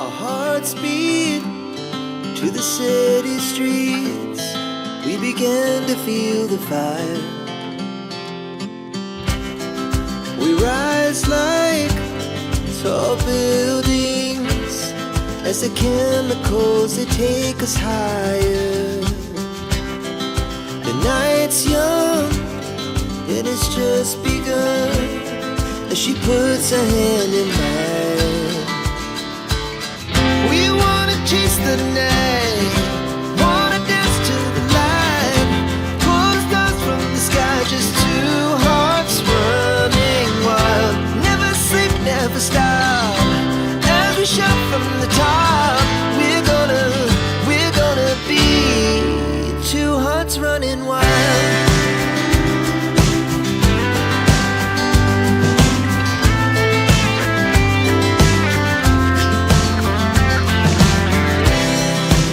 Our hearts beat to the city streets. We began to feel the fire. We rise like tall buildings as the chemicals, they take us higher. The night's young and it's just begun as she puts her hand in mine. We wanna chase the night, wanna dance to the light, pull the stars from the sky, just two hearts running wild. Never sleep, never stop, as we shout from the top. We're gonna be two hearts running wild.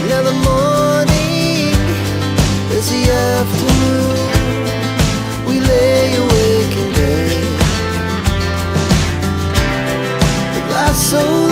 Now the morning is the afternoon. We lay awake in bed. The life's so